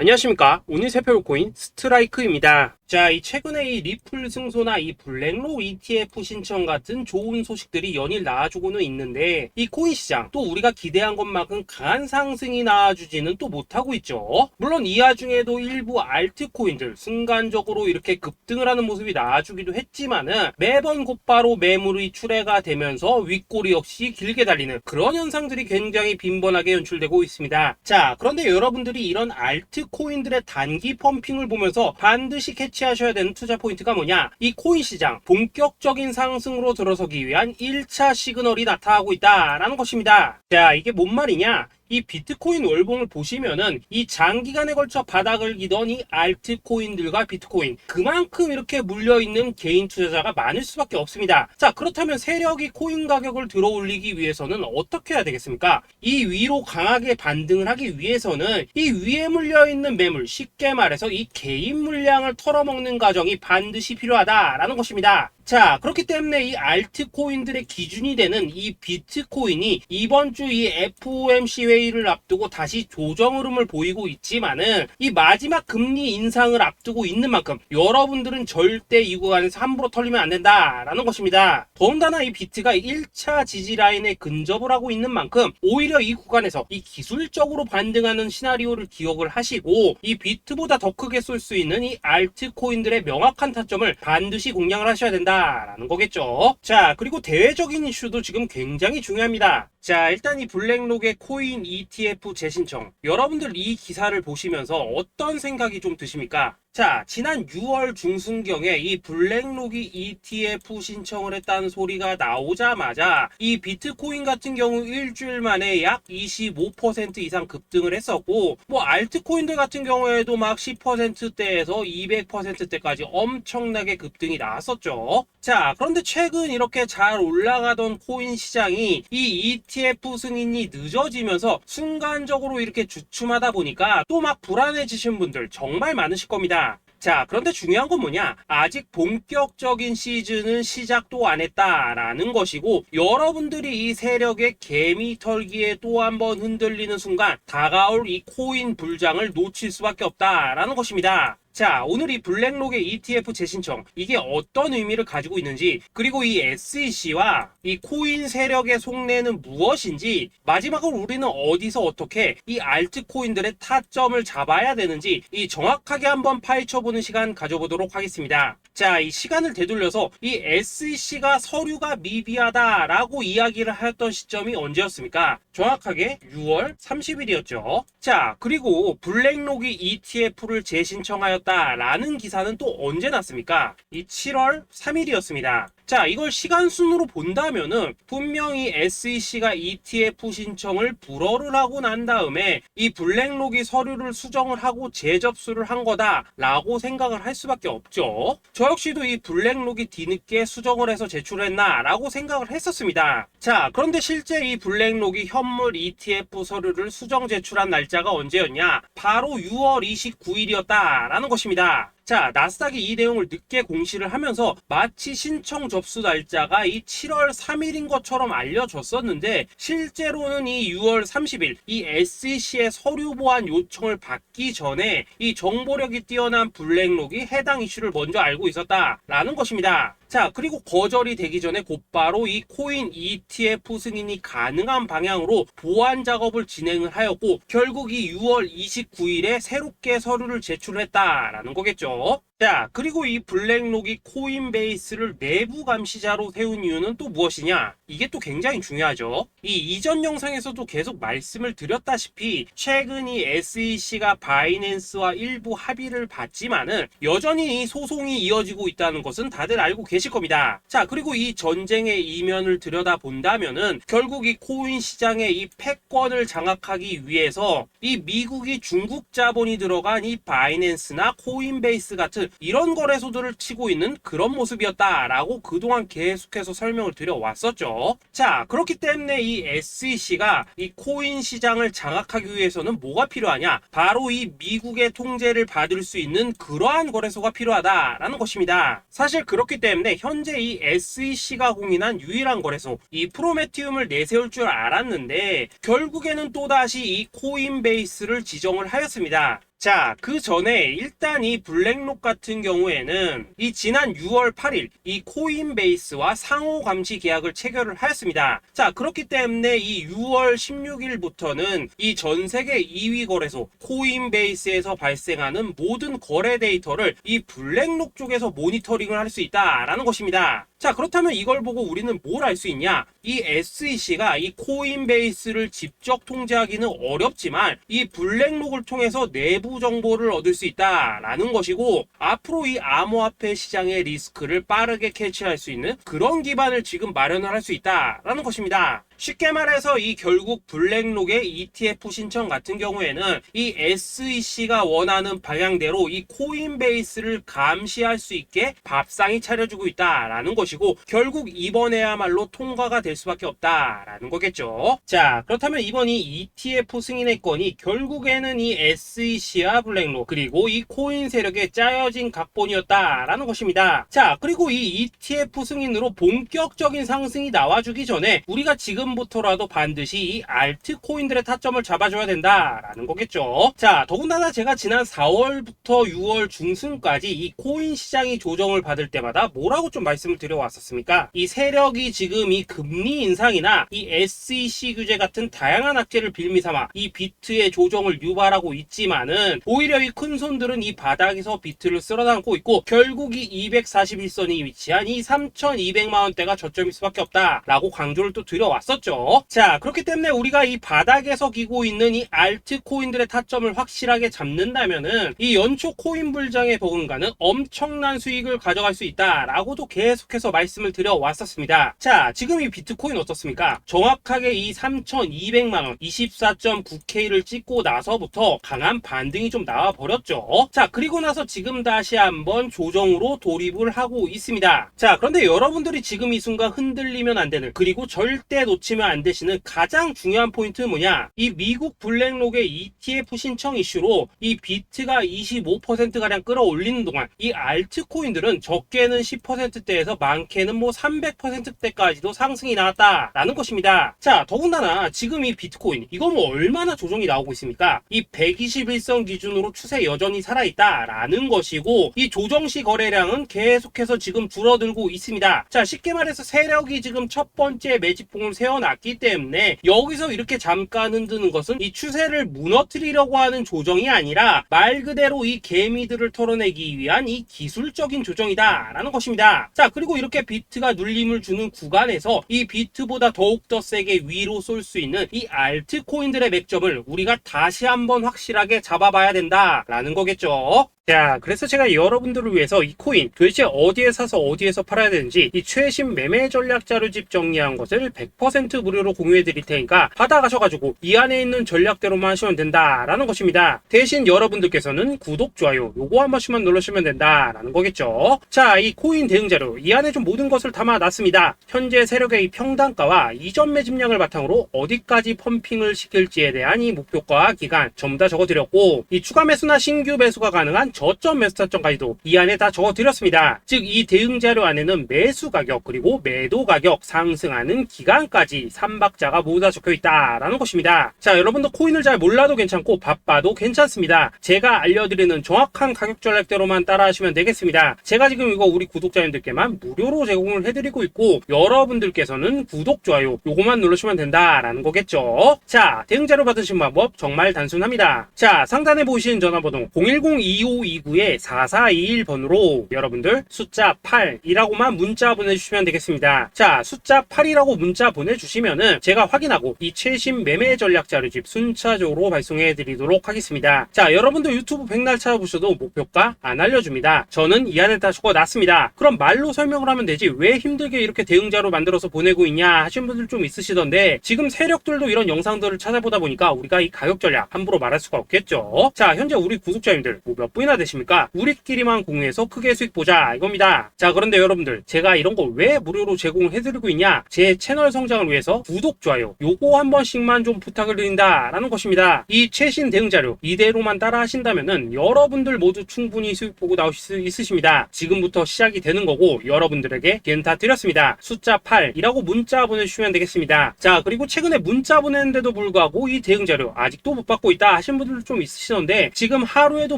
안녕하십니까. 오늘 살펴볼 코인 스트라이크입니다. 자, 이 최근에 이 리플 승소나 이 블랙록 ETF 신청 같은 좋은 소식들이 연일 나와주고는 있는데, 이 코인 시장 또 우리가 기대한 것만큼 강한 상승이 나와주지는 또 못하고 있죠. 물론 이 와중에도 일부 알트코인들 순간적으로 이렇게 급등을 하는 모습이 나와주기도 했지만은 매번 곧바로 매물이 출회가 되면서 윗꼬리 역시 길게 달리는 그런 현상들이 굉장히 빈번하게 연출되고 있습니다. 자, 그런데 여러분들이 이런 알트코인들의 단기 펌핑을 보면서 반드시 캐치하셔야 되는 투자 포인트가 뭐냐? 이 코인 시장 본격적인 상승으로 들어서기 위한 1차 시그널이 나타나고 있다라는 것입니다. 자, 이게 뭔 말이냐? 이 비트코인 월봉을 보시면은 이 장기간에 걸쳐 바닥을 기던 이 알트코인들과 비트코인 그만큼 이렇게 물려있는 개인 투자자가 많을 수밖에 없습니다. 자, 그렇다면 세력이 코인 가격을 들어 올리기 위해서는 어떻게 해야 되겠습니까? 이 위로 강하게 반등을 하기 위해서는 이 위에 물려있는 매물, 쉽게 말해서 이 개인 물량을 털어먹는 과정이 반드시 필요하다라는 것입니다. 자, 그렇기 때문에 이 알트코인들의 기준이 되는 이 비트코인이 이번 주 이 FOMC 회의를 앞두고 다시 조정 흐름을 보이고 있지만은 이 마지막 금리 인상을 앞두고 있는 만큼 여러분들은 절대 이 구간에서 함부로 털리면 안 된다라는 것입니다. 더군다나 이 비트가 1차 지지 라인에 근접을 하고 있는 만큼 오히려 이 구간에서 이 기술적으로 반등하는 시나리오를 기억을 하시고 이 비트보다 더 크게 쏠 수 있는 이 알트코인들의 명확한 타점을 반드시 공략을 하셔야 된다 라는 거겠죠. 자, 그리고 대외적인 이슈도 지금 굉장히 중요합니다. 자, 일단 이 블랙록의 코인 ETF 재신청, 여러분들 이 기사를 보시면서 어떤 생각이 좀 드십니까? 자, 지난 6월 중순경에 이 블랙록이 ETF 신청을 했다는 소리가 나오자마자 이 비트코인 같은 경우 일주일 만에 약 25% 이상 급등을 했었고, 뭐 알트코인들 같은 경우에도 막 10%대에서 200%대까지 엄청나게 급등이 나왔었죠. 자, 그런데 최근 이렇게 잘 올라가던 코인 시장이 이 ETF 승인이 늦어지면서 순간적으로 이렇게 주춤하다 보니까 또 막 불안해지신 분들 정말 많으실 겁니다. 자, 그런데 중요한 건 뭐냐? 아직 본격적인 시즌은 시작도 안 했다라는 것이고, 여러분들이 이 세력의 개미 털기에 또 한 번 흔들리는 순간 다가올 이 코인 불장을 놓칠 수밖에 없다라는 것입니다. 자, 오늘 이 블랙록의 ETF 재신청, 이게 어떤 의미를 가지고 있는지, 그리고 이 SEC와 이 코인 세력의 속내는 무엇인지, 마지막으로 우리는 어디서 어떻게 이 알트코인들의 타점을 잡아야 되는지 이 정확하게 한번 파헤쳐보는 시간 가져보도록 하겠습니다. 자, 이 시간을 되돌려서 이 SEC가 서류가 미비하다라고 이야기를 하였던 시점이 언제였습니까? 정확하게 6월 30일이었죠. 자, 그리고 블랙록이 ETF를 재신청하였다라는 기사는 또 언제 났습니까? 이 7월 3일이었습니다. 자, 이걸 시간순으로 본다면은 분명히 SEC가 ETF 신청을 불허를 하고 난 다음에 이 블랙록이 서류를 수정을 하고 재접수를 한 거다라고 생각을 할 수밖에 없죠. 저 역시도 이 블랙록이 뒤늦게 수정을 해서 제출했나라고 생각을 했었습니다. 자, 그런데 실제 이 블랙록이 현물 ETF 서류를 수정 제출한 날짜가 언제였냐? 바로 6월 29일이었다라는 것입니다. 자, 나스닥이 이 내용을 늦게 공시를 하면서 마치 신청 접수 날짜가 이 7월 3일인 것처럼 알려졌었는데, 실제로는 이 6월 30일 이 SEC의 서류 보완 요청을 받기 전에 이 정보력이 뛰어난 블랙록이 해당 이슈를 먼저 알고 있었다라는 것입니다. 자, 그리고 거절이 되기 전에 곧바로 이 코인 ETF 승인이 가능한 방향으로 보완 작업을 진행을 하였고, 결국 이 6월 29일에 새롭게 서류를 제출했다라는 거겠죠. 자, 그리고 이 블랙록이 코인베이스를 내부 감시자로 세운 이유는 또 무엇이냐? 이게 또 굉장히 중요하죠. 이 이전 영상에서도 계속 말씀을 드렸다시피 최근 이 SEC가 바이낸스와 일부 합의를 봤지만은 여전히 이 소송이 이어지고 있다는 것은 다들 알고 계실 겁니다. 자, 그리고 이 전쟁의 이면을 들여다본다면은 결국 이 코인 시장의 이 패권을 장악하기 위해서 이 미국이 중국 자본이 들어간 이 바이낸스나 코인베이스 같은 이런 거래소들을 치고 있는 그런 모습이었다라고 그동안 계속해서 설명을 드려왔었죠. 자, 그렇기 때문에 이 SEC가 이 코인 시장을 장악하기 위해서는 뭐가 필요하냐? 바로 이 미국의 통제를 받을 수 있는 그러한 거래소가 필요하다라는 것입니다. 사실 그렇기 때문에 현재 이 SEC가 공인한 유일한 거래소, 이 프로메티움을 내세울 줄 알았는데 결국에는 또다시 이 코인베이스를 지정을 하였습니다. 자, 그 전에 일단 이 블랙록 같은 경우에는 이 지난 6월 8일 이 코인베이스와 상호 감시 계약을 체결을 하였습니다. 자, 그렇기 때문에 이 6월 16일부터는 이 전 세계 2위 거래소 코인베이스에서 발생하는 모든 거래 데이터를 이 블랙록 쪽에서 모니터링을 할 수 있다라는 것입니다. 자, 그렇다면 이걸 보고 우리는 뭘 알 수 있냐? 이 SEC가 이 코인베이스를 직접 통제하기는 어렵지만 이 블랙록을 통해서 내부 정보를 얻을 수 있다라는 것이고, 앞으로 이 암호화폐 시장의 리스크를 빠르게 캐치할 수 있는 그런 기반을 지금 마련을 할 수 있다라는 것입니다. 쉽게 말해서 이 결국 블랙록의 ETF 신청 같은 경우에는 이 SEC가 원하는 방향대로 이 코인베이스를 감시할 수 있게 밥상이 차려주고 있다라는 것이고, 결국 이번에야말로 통과가 될 수밖에 없다라는 거겠죠. 자, 그렇다면 이번 이 ETF 승인의 건이 결국에는 이 SEC와 블랙록 그리고 이 코인 세력의 짜여진 각본이었다라는 것입니다. 자, 그리고 이 ETF 승인으로 본격적인 상승이 나와주기 전에 우리가 지금부터라도 반드시 이 알트코인들의 타점을 잡아줘야 된다라는 거겠죠. 자, 더군다나 제가 지난 4월부터 6월 중순까지 이 코인 시장이 조정을 받을 때마다 뭐라고 좀 말씀을 드려왔었습니까? 이 세력이 지금 이 금리 인상이나 이 SEC 규제 같은 다양한 악재를 빌미삼아 이 비트의 조정을 유발하고 있지만은, 오히려 이 큰 손들은 이 바닥에서 비트를 쓸어담고 있고, 결국 이 241선이 위치한 이 3,200만원대가 저점일 수밖에 없다라고 강조를 또 드려왔었죠. 자, 그렇기 때문에 우리가 이 바닥에서 기고 있는 이 알트코인들의 타점을 확실하게 잡는다면은 이 연초 코인 불장에 버금가는 엄청난 수익을 가져갈 수 있다라고도 계속해서 말씀을 드려왔었습니다. 자, 지금 이 비트코인 어떻습니까? 정확하게 이 3,200만원 24.9K를 찍고 나서부터 강한 반등이 좀 나와버렸죠. 자, 그리고 나서 지금 다시 한번 조정으로 돌입을 하고 있습니다. 자, 그런데 여러분들이 지금 이 순간 흔들리면 안 되는, 그리고 절대 놓치면 안 되시는 가장 중요한 포인트는 뭐냐? 이 미국 블랙록의 ETF 신청 이슈로 이 비트가 25%가량 끌어올리는 동안 이 알트코인들은 적게는 10%대에서 많게는 뭐 300%대까지도 상승이 나왔다라는 것입니다. 자, 더군다나 지금 이 비트코인 이거 뭐 얼마나 조정이 나오고 있습니까? 이 121선 기준으로 추세 여전히 살아있다라는 것이고, 이 조정시 거래량은 계속해서 지금 줄어들고 있습니다. 자, 쉽게 말해서 세력이 지금 첫 번째 매집봉을 세워놨기 때문에 여기서 이렇게 잠깐 흔드는 것은 이 추세를 무너뜨리려고 하는 조정이 아니라 말 그대로 이 개미들을 털어내기 위한 이 기술적인 조정이다 라는 것입니다. 자, 그리고 이렇게 비트가 눌림을 주는 구간에서 이 비트보다 더욱더 세게 위로 쏠 수 있는 이 알트코인들의 맥점을 우리가 다시 한번 확실하게 잡아봐야 된다 라는 거겠죠. 자, 그래서 제가 여러분들을 위해서 이 코인 도대체 어디에 사서 어디에서 팔아야 되는지 이 최신 매매 전략 자료집 정리한 것을 100% 무료로 공유해 드릴 테니까 받아가셔가지고 이 안에 있는 전략대로만 하시면 된다라는 것입니다. 대신 여러분들께서는 구독, 좋아요 요거 한 번씩만 눌러주시면 된다라는 거겠죠. 자, 이 코인 대응 자료 이 안에 좀 모든 것을 담아놨습니다. 현재 세력의 이 평단가와 이전 매집량을 바탕으로 어디까지 펌핑을 시킬지에 대한 이 목표가 기간 전부 다 적어드렸고, 이 추가 매수나 신규 매수가 가능한 저점 매수 타점까지도 이 안에 다 적어드렸습니다. 즉 이 대응 자료 안에는 매수 가격 그리고 매도 가격, 상승하는 기간까지 3박자가 모두 다 적혀있다라는 것입니다. 자, 여러분도 코인을 잘 몰라도 괜찮고 바빠도 괜찮습니다. 제가 알려드리는 정확한 가격 전략대로만 따라하시면 되겠습니다. 제가 지금 이거 우리 구독자님들께만 무료로 제공을 해드리고 있고, 여러분들께서는 구독, 좋아요 요거만 누르시면 된다라는 거겠죠. 자, 대응 자료 받으신 방법 정말 단순합니다. 자, 상단에 보이시는 전화번호 010-2529-4421번으로 여러분들 숫자 8이라고만 문자 보내주시면 되겠습니다. 자, 숫자 8이라고 문자 보내주시면은 제가 확인하고 이 최신 매매 전략 자료집 순차적으로 발송해 드리도록 하겠습니다. 자, 여러분들 유튜브 백날 찾아보셔도 목표가 안 알려줍니다. 저는 이 안에 다 적어놨습니다. 그럼 말로 설명을 하면 되지 왜 힘들게 이렇게 대응 자료 만들어서 보내고 있냐 하시는 분들 좀 있으시던데, 지금 세력들도 이런 영상들을 찾아보다 보니까 우리가 이 가격 전략 함부로 말할 수가 없겠죠. 자, 현재 우리 구독자님들 몇 분이나 명이나 되십니까? 우리끼리만 공유해서 크게 수익 보자 이겁니다. 자, 그런데 여러분들, 제가 이런 거 왜 무료로 제공해드리고 있냐? 제 채널 성장을 위해서 구독, 좋아요 요거 한 번씩만 좀 부탁을 드린다 라는 것입니다. 이 최신 대응 자료 이대로만 따라 하신다면은 여러분들 모두 충분히 수익 보고 나오실 수 있으십니다. 지금부터 시작이 되는 거고, 여러분들에게 기회는 다 드렸습니다. 숫자 8이라고 문자 보내주시면 되겠습니다. 자, 그리고 최근에 문자 보냈는데도 불구하고 이 대응 자료 아직도 못 받고 있다 하신 분들도 좀 있으시던데, 지금 하루에도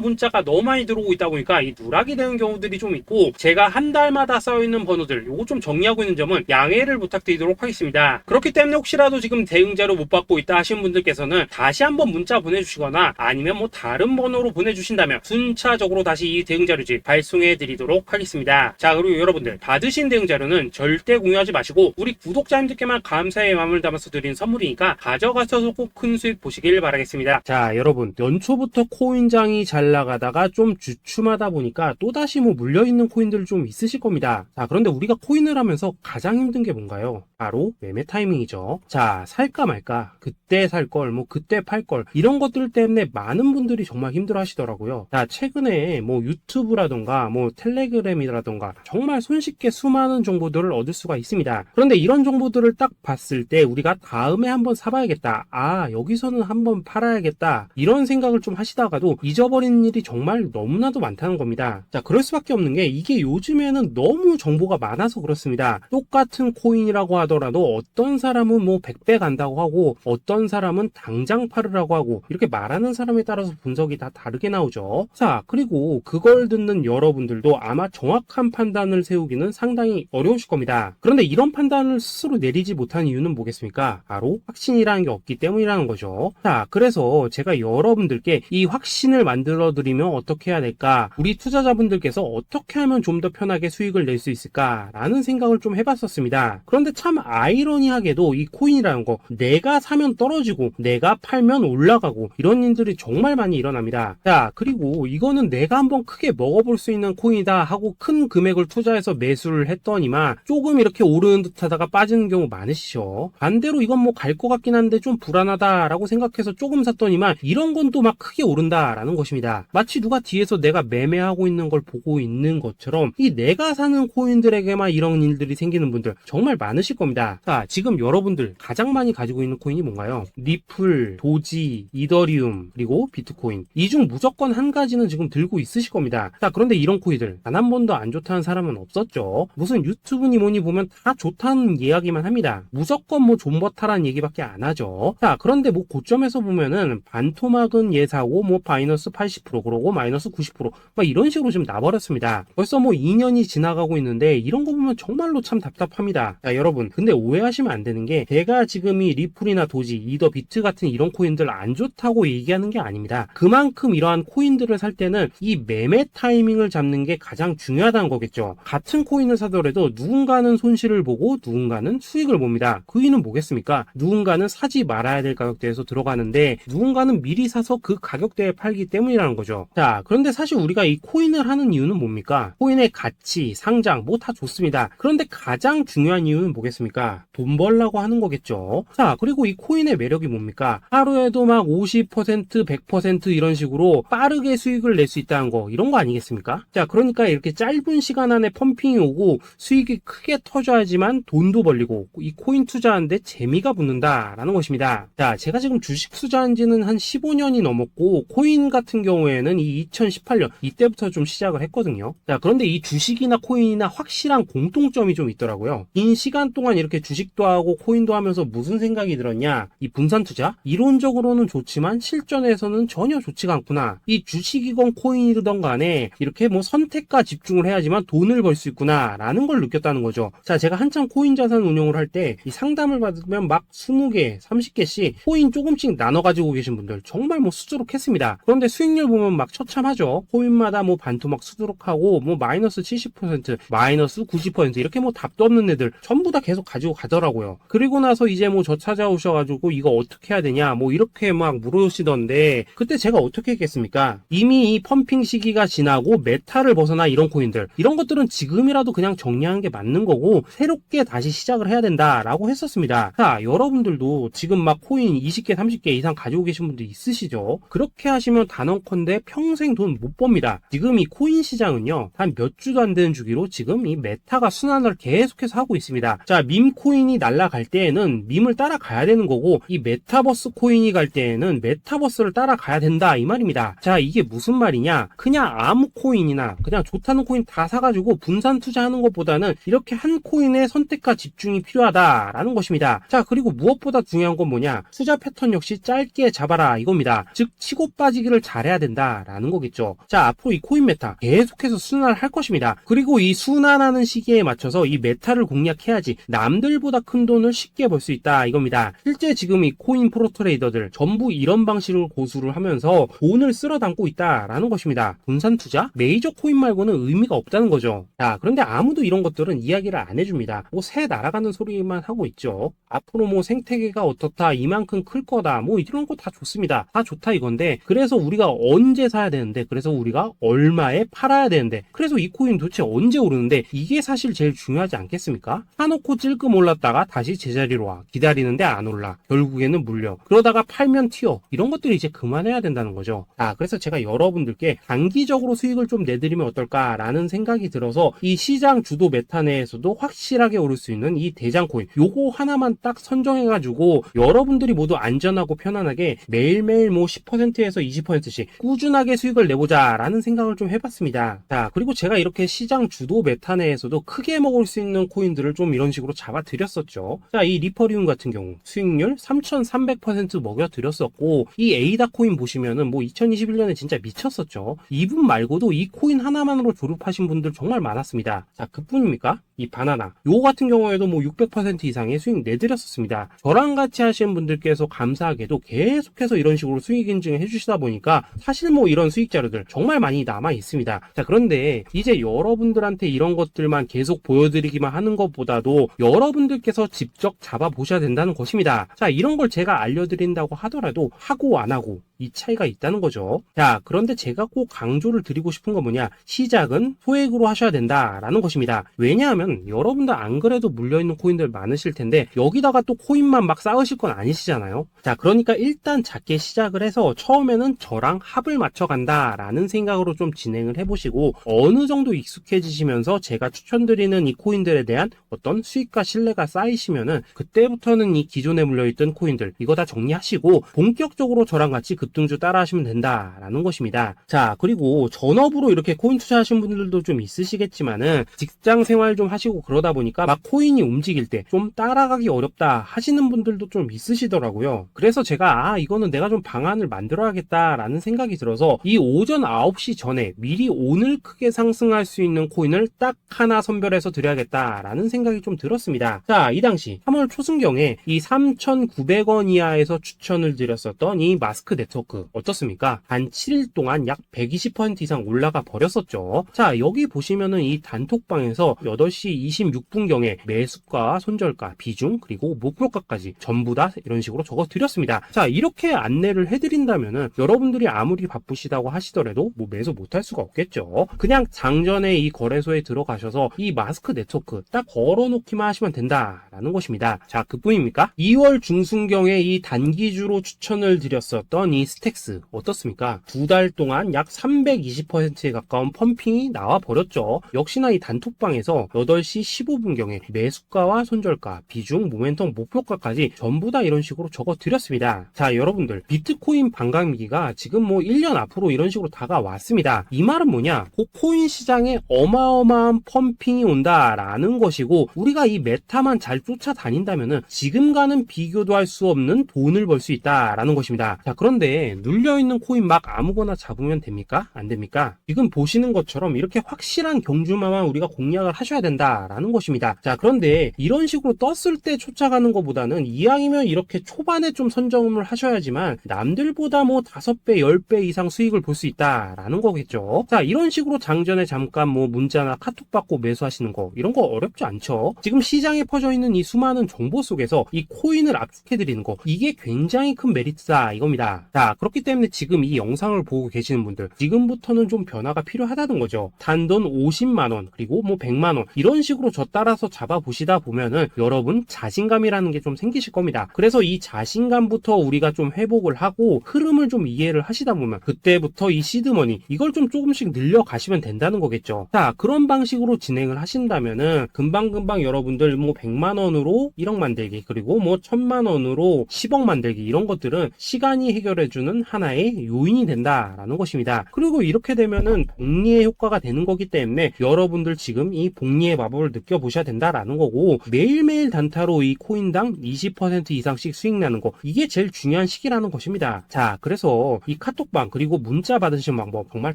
문자가 너무 많이 들어오고 있다 보니까 이 누락이 되는 경우들이 좀 있고, 제가 한 달마다 쌓여있는 번호들 요거 좀 정리하고 있는 점은 양해를 부탁드리도록 하겠습니다. 그렇기 때문에 혹시라도 지금 대응 자료 못 받고 있다 하신 분들께서는 다시 한번 문자 보내주시거나 아니면 뭐 다른 번호로 보내주신다면 순차적으로 다시 이 대응 자료집 발송해 드리도록 하겠습니다. 자, 그리고 여러분들, 받으신 대응 자료는 절대 공유하지 마시고 우리 구독자님들께만 감사의 마음을 담아서 드린 선물이니까 가져가셔서 꼭 큰 수익 보시길 바라겠습니다. 자, 여러분, 연초부터 코인장이 잘 나가다가 좀 주춤하다 보니까 또다시 뭐 물려있는 코인들 좀 있으실 겁니다. 자, 그런데 우리가 코인을 하면서 가장 힘든 게 뭔가요? 바로 매매 타이밍이죠. 자, 살까 말까, 그때 살 걸, 뭐 그때 팔 걸, 이런 것들 때문에 많은 분들이 정말 힘들어 하시더라고요. 자, 최근에 뭐 유튜브라던가 뭐 텔레그램이라던가 정말 손쉽게 수많은 정보들을 얻을 수가 있습니다. 그런데 이런 정보들을 딱 봤을 때 우리가 다음에 한번 사봐야겠다, 아 여기서는 한번 팔아야겠다, 이런 생각을 좀 하시다가도 잊어버리는 일이 정말 너무나도 많다는 겁니다. 자, 그럴 수밖에 없는 게, 이게 요즘에는 너무 정보가 많아서 그렇습니다. 똑같은 코인이라고 하더라도 어떤 사람은 뭐 100배 간다고 하고 어떤 사람은 당장 팔으라고 하고, 이렇게 말하는 사람에 따라서 분석이 다 다르게 나오죠. 자, 그리고 그걸 듣는 여러분들도 아마 정확한 판단을 세우기는 상당히 어려우실 겁니다. 그런데 이런 판단을 스스로 내리지 못한 이유는 뭐겠습니까? 바로 확신이라는 게 없기 때문이라는 거죠. 자, 그래서 제가 여러분들께 이 확신을 만들어 드리면 어떻게 해야 될까, 우리 투자자분들께서 어떻게 하면 좀 더 편하게 수익을 낼 수 있을까 라는 생각을 좀 해봤었습니다. 그런데 참 아이러니하게도 이 코인이라는 거, 내가 사면 떨어지고 내가 팔면 올라가고 이런 일들이 정말 많이 일어납니다. 자, 그리고 이거는 내가 한번 크게 먹어볼 수 있는 코인이다 하고 큰 금액을 투자해서 매수를 했더니만 조금 이렇게 오르는 듯 하다가 빠지는 경우 많으시죠. 반대로 이건 뭐 갈 것 같긴 한데 좀 불안하다 라고 생각해서 조금 샀더니만 이런 건 또 막 크게 오른다 라는 것입니다. 마치 누가 뒤에서 내가 매매하고 있는 걸 보고 있는 것처럼 이 내가 사는 코인들에게만 이런 일들이 생기는 분들 정말 많으실 겁니다. 자, 지금 여러분들 가장 많이 가지고 있는 코인이 뭔가요? 리플, 도지, 이더리움, 그리고 비트코인. 이 중 무조건 한 가지는 지금 들고 있으실 겁니다. 자, 그런데 이런 코인들 단 한 번도 안 좋다는 사람은 없었죠. 무슨 유튜브니 뭐니 보면 다 좋다는 이야기만 합니다. 무조건 뭐 존버타라는 얘기밖에 안 하죠. 자, 그런데 뭐 고점에서 보면은 반토막은 예사고 뭐 마이너스 80% 그러고 마이너스 90% 막 이런 식으로 지금 나버렸습니다. 벌써 뭐 2년이 지나가고 있는데 이런 거 보면 정말로 참 답답합니다. 자, 여러분, 근데 오해하시면 안 되는 게, 제가 지금 이 리플이나 도지, 이더, 비트 같은 이런 코인들 안 좋다고 얘기하는 게 아닙니다. 그만큼 이러한 코인들을 살 때는 이 매매 타이밍을 잡는 게 가장 중요하다는 거겠죠. 같은 코인을 사더라도 누군가는 손실을 보고 누군가는 수익을 봅니다. 그 이유는 뭐겠습니까? 누군가는 사지 말아야 될 가격대에서 들어가는데 누군가는 미리 사서 그 가격대에 팔기 때문이라는 거죠. 자, 그런데 사실 우리가 이 코인을 하는 이유는 뭡니까? 코인의 가치, 상장 뭐 다 좋습니다. 그런데 가장 중요한 이유는 뭐겠습니까? 돈 벌라고 하는 거겠죠. 자, 그리고 이 코인의 매력이 뭡니까? 하루에도 막 50%, 100% 이런 식으로 빠르게 수익을 낼 수 있다는 거, 이런 거 아니겠습니까? 자, 그러니까 이렇게 짧은 시간 안에 펌핑이 오고 수익이 크게 터져야지만 돈도 벌리고 이 코인 투자하는데 재미가 붙는다라는 것입니다. 자, 제가 지금 주식 투자한 지는 한 15년이 넘었고, 코인 같은 경우에는 이 2018년 이때부터 좀 시작을 했거든요. 자, 그런데 이 주식이나 코인이나 확실한 공통점이 좀 있더라고요. 긴 시간 동안 이렇게 주식도 하고 코인도 하면서 무슨 생각이 들었냐? 이 분산 투자? 이론적으로는 좋지만 실전에서는 전혀 좋지가 않구나. 이 주식이건 코인이든 간에 이렇게 뭐 선택과 집중을 해야지만 돈을 벌 수 있구나 라는 걸 느꼈다는 거죠. 자, 제가 한창 코인 자산 운용을 할 때 이 상담을 받으면 막 20개, 30개씩 코인 조금씩 나눠 가지고 계신 분들 정말 뭐 수두룩했습니다. 그런데 수익률 보면 막 처참하죠. 코인마다 뭐 반토막 수두룩하고 뭐 마이너스 70%, 마이너스 90% 이렇게 뭐 답도 없는 애들 전부 다 계속 가지고 가더라고요. 그리고 나서 이제 뭐 저 찾아오셔가지고 이거 어떻게 해야 되냐 뭐 이렇게 막 물으시던데, 그때 제가 어떻게 했겠습니까? 이미 이 펌핑 시기가 지나고 메타를 벗어나 이런 코인들, 이런 것들은 지금이라도 그냥 정리하는 게 맞는 거고 새롭게 다시 시작을 해야 된다라고 했었습니다. 자, 여러분들도 지금 막 코인 20개, 30개 이상 가지고 계신 분들 있으시죠? 그렇게 하시면 단언컨대 평생 평생 돈 못 법니다. 지금 이 코인 시장은요, 한 몇 주도 안 되는 주기로 지금 이 메타가 순환을 계속해서 하고 있습니다. 자, 밈 코인이 날아갈 때에는 밈을 따라가야 되는 거고, 이 메타버스 코인이 갈 때에는 메타버스를 따라가야 된다, 이 말입니다. 자, 이게 무슨 말이냐? 그냥 아무 코인이나 그냥 좋다는 코인 다 사가지고 분산 투자하는 것보다는 이렇게 한 코인에 선택과 집중이 필요하다라는 것입니다. 자, 그리고 무엇보다 중요한 건 뭐냐? 투자 패턴 역시 짧게 잡아라, 이겁니다. 즉 치고 빠지기를 잘해야 된다라는 거겠죠. 자, 앞으로 이 코인 메타 계속해서 순환할 것입니다. 그리고 이 순환하는 시기에 맞춰서 이 메타를 공략해야지 남들보다 큰 돈을 쉽게 벌 수 있다, 이겁니다. 실제 지금 이 코인 프로 트레이더들 전부 이런 방식을 고수를 하면서 돈을 쓸어 담고 있다라는 것입니다. 분산 투자? 메이저 코인 말고는 의미가 없다는 거죠. 자, 그런데 아무도 이런 것들은 이야기를 안 해줍니다. 뭐 새 날아가는 소리만 하고 있죠. 앞으로 뭐 생태계가 어떻다, 이만큼 클 거다, 뭐 이런 거 다 좋습니다. 다 좋다 이건데, 그래서 우리가 언제 사야 되는데, 그래서 우리가 얼마에 팔아야 되는데, 그래서 이 코인 도대체 언제 오르는데, 이게 사실 제일 중요하지 않겠습니까? 사놓고 찔끔 올랐다가 다시 제자리로 와. 기다리는데 안 올라. 결국에는 물려. 그러다가 팔면 튀어. 이런 것들이 이제 그만해야 된다는 거죠. 자, 그래서 제가 여러분들께 단기적으로 수익을 좀 내드리면 어떨까라는 생각이 들어서 이 시장 주도 메타 내에서도 확실하게 오를 수 있는 이 대장 코인, 요거 하나만 딱 선정해가지고 여러분들이 모두 안전하고 편안하게 매일매일 뭐 10%에서 20%씩 꾸준하게 수익을 내보자라는 생각을 좀 해봤습니다. 자, 그리고 제가 이렇게 시장 주도 메타 내에서도 크게 먹을 수 있는 코인들을 좀 이런 식으로 잡아드렸었죠. 자, 이 리퍼리움 같은 경우 수익률 3,300% 먹여드렸었고, 이 에이다 코인 보시면은 뭐 2021년에 진짜 미쳤었죠. 이분 말고도 이 코인 하나만으로 졸업하신 분들 정말 많았습니다. 자, 그뿐입니까? 이 바나나 요 같은 경우에도 뭐 600% 이상의 수익 내드렸었습니다. 저랑 같이 하시는 분들께서 감사하게도 계속해서 이런 식으로 수익 인증을 해주시다 보니까 사실 뭐 이런 수익 자료들 정말 많이 남아 있습니다. 자, 그런데 이제 여러분들한테 이런 것들만 계속 보여드리기만 하는 것보다도 여러분들께서 직접 잡아보셔야 된다는 것입니다. 자, 이런 걸 제가 알려드린다고 하더라도 하고 안 하고 이 차이가 있다는 거죠. 자, 그런데 제가 꼭 강조를 드리고 싶은 건 뭐냐? 시작은 소액으로 하셔야 된다라는 것입니다. 왜냐하면 여러분들 안 그래도 물려있는 코인들 많으실 텐데 여기다가 또 코인만 막 쌓으실 건 아니시잖아요. 자, 그러니까 일단 작게 시작을 해서 처음에는 저랑 합을 맞춰간다라는 생각으로 좀 진행을 해보시고, 어느 정도 익숙해지시면서 제가 추천드리는 이 코인들에 대한 어떤 수익과 신뢰가 쌓이시면은 그때부터는 이 기존에 물려있던 코인들 이거 다 정리하시고 본격적으로 저랑 같이 급등주 따라 하시면 된다라는 것입니다. 자, 그리고 전업으로 이렇게 코인 투자하신 분들도 좀 있으시겠지만은 직장 생활 좀 하시고 그러다 보니까 막 코인이 움직일 때 좀 따라가기 어렵다 하시는 분들도 좀 있으시더라고요. 그래서 제가 이거는 내가 좀 방안을 만들어야겠다라는 생각이 들어서 이 오전 9시 전에 미리 오늘 크게 상승할 수 있는 코인을 딱 하나 선별해서 드려야겠다라는 생각이 좀 들었습니다. 자, 이 당시 3월 초순경에 이 3,900원 이하에서 추천을 드렸었던 이 마스크 네트워크 어떻습니까? 한 7일 동안 약 120% 이상 올라가 버렸었죠. 자, 여기 보시면은 이 단톡방에서 8시 26분경에 매수가, 손절가, 비중, 그리고 목표가까지 전부 다 이런 식으로 적어 드렸습니다. 자, 이렇게 안내를 해드린다면은 여러분들이 아무리 바쁘시다고 하시더라도 뭐 매수 못할 수가 없겠죠. 그냥 장전에 이 거래소에 들어가셔서 이 마스크 네트워크 딱 걸어놓기만 하시면 된다라는 것입니다. 자, 그뿐입니까? 2월 중순경에 이 단기주로 추천을 드렸었던 이 스택스 어떻습니까? 2달 동안 약 320%에 가까운 펌핑이 나와 버렸죠. 역시나 이 단톡방에서 8시 15분경에 매수가와 손절가, 비중, 모멘텀, 목표가까지 전부 다 이런 식으로 적어 드렸습니다. 자, 여러분들 비트코인 반감기가 지금 뭐 1년 앞으로 이런 식으로 다가왔습니다. 이 말은 뭐냐? 그 코인 시장에 어마어마한 펌핑이 온다라는 것이고, 우리가 이 메타만 잘 쫓아다닌다면은 지금과는 비교도 할 수 없는 돈을 벌 수 있다라는 것입니다. 자, 그런데 눌려있는 코인 막 아무거나 잡으면 됩니까? 안 됩니까? 지금 보시는 것처럼 이렇게 확실한 경주마만 우리가 공략을 하셔야 된다라는 것입니다. 자, 그런데 이런 식으로 떴을 때 쫓아가는 것보다는 이왕이면 이렇게 초반에 좀 선점을 하셔야지만 남들보다 뭐 5배, 10배 이상 수익을 볼 수 있다라는 거겠죠. 자, 이런 식으로 장전에 잠깐 뭐 문자나 카톡 받고 매수하시는 거 이런 거 어렵지 않죠. 지금 시장에 퍼져 있는 이 수많은 정보 속에서 이 코인을 압축해드리는 거, 이게 굉장히 큰 메리트다 이겁니다. 자, 그렇기 때문에 지금 이 영상을 보고 계시는 분들 지금부터는 좀 변화가 필요하다는 거죠. 단돈 50만원 그리고 뭐 100만원 이런 이런 식으로 저 따라서 잡아보시다 보면은 여러분 자신감이라는 게 좀 생기실 겁니다. 그래서 이 자신감부터 우리가 좀 회복을 하고 흐름을 좀 이해를 하시다 보면 그때부터 이 시드머니 이걸 좀 조금씩 늘려가시면 된다는 거겠죠. 자, 그런 방식으로 진행을 하신다면은 금방금방 여러분들 뭐 100만원으로 1억 만들기, 그리고 뭐 1000만원으로 10억 만들기, 이런 것들은 시간이 해결해주는 하나의 요인이 된다라는 것입니다. 그리고 이렇게 되면은 복리의 효과가 되는 거기 때문에 여러분들 지금 이 복리의 마법을 느껴보셔야 된다라는 거고, 매일매일 단타로 이 코인당 20% 이상씩 수익 나는 거, 이게 제일 중요한 시기라는 것입니다. 자, 그래서 이 카톡방 그리고 문자 받으시는 방법 정말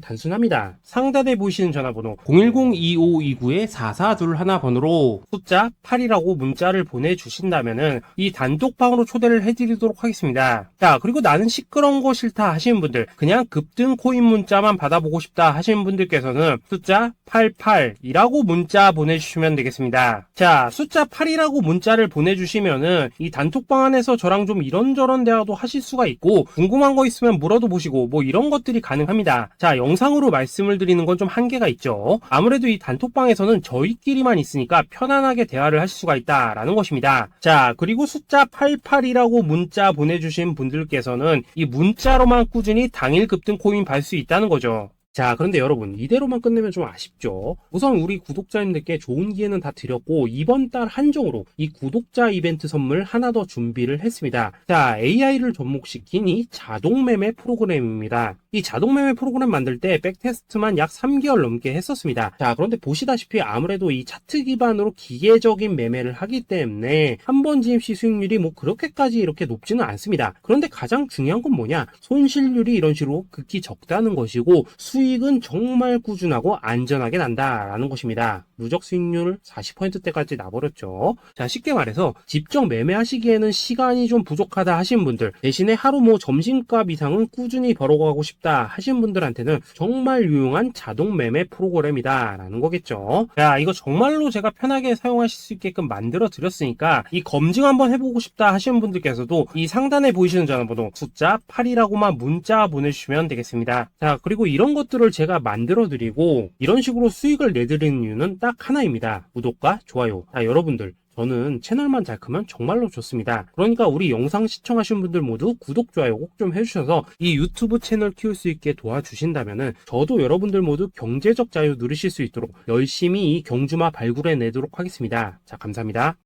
단순합니다. 상단에 보이시는 전화번호 010-2529-4421 번호로 숫자 8이라고 문자를 보내주신다면은 이 단톡방으로 초대를 해드리도록 하겠습니다. 자, 그리고 나는 시끄러운 거 싫다 하시는 분들, 그냥 급등 코인 문자만 받아보고 싶다 하시는 분들께서는 숫자 88이라고 문자 보내주시면 되겠습니다. 자, 숫자 8이라고 문자를 보내주시면은 이 단톡방 안에서 저랑 좀 이런저런 대화도 하실 수가 있고, 궁금한 거 있으면 물어도 보시고 뭐 이런 것들이 가능합니다. 자, 영상으로 말씀을 드리는 건 좀 한계가 있죠. 아무래도 이 단톡방에서는 저희끼리만 있으니까 편안하게 대화를 하실 수가 있다라는 것입니다. 자, 그리고 숫자 88이라고 문자 보내주신 분들께서는 이 문자로만 꾸준히 당일 급등 코인 받을 수 있다는 거죠. 자, 그런데 여러분, 이대로만 끝내면 좀 아쉽죠. 우선 우리 구독자님들께 좋은 기회는 다 드렸고, 이번 달 한정으로 이 구독자 이벤트 선물 하나 더 준비를 했습니다. 자, AI를 접목시킨 이 자동매매 프로그램입니다. 이 자동매매 프로그램 만들 때 백테스트만 약 3개월 넘게 했었습니다. 자, 그런데 보시다시피 아무래도 이 차트 기반으로 기계적인 매매를 하기 때문에 한 번 진입 시 수익률이 뭐 그렇게까지 이렇게 높지는 않습니다. 그런데 가장 중요한 건 뭐냐? 손실률이 이런 식으로 극히 적다는 것이고, 수익은 정말 꾸준하고 안전하게 난다라는 것입니다. 누적 수익률 40%대까지 나버렸죠. 자, 쉽게 말해서 직접 매매하시기에는 시간이 좀 부족하다 하시는 분들, 대신에 하루 뭐 점심값 이상은 꾸준히 벌어가고 싶다 하시는 분들한테는 정말 유용한 자동 매매 프로그램이다 라는 거겠죠. 자, 이거 정말로 제가 편하게 사용하실 수 있게끔 만들어 드렸으니까 이 검증 한번 해보고 싶다 하시는 분들께서도 이 상단에 보이시는 전화번호 숫자 8이라고만 문자 보내주시면 되겠습니다. 자, 그리고 이런 것들을 제가 만들어 드리고 이런 식으로 수익을 내드리는 이유는 딱 하나입니다. 구독과 좋아요. 자, 여러분들, 저는 채널만 잘 크면 정말로 좋습니다. 그러니까 우리 영상 시청하신 분들 모두 구독, 좋아요 꼭 좀 해주셔서 이 유튜브 채널 키울 수 있게 도와주신다면은 저도 여러분들 모두 경제적 자유 누리실 수 있도록 열심히 이 경주마 발굴해 내도록 하겠습니다. 자, 감사합니다.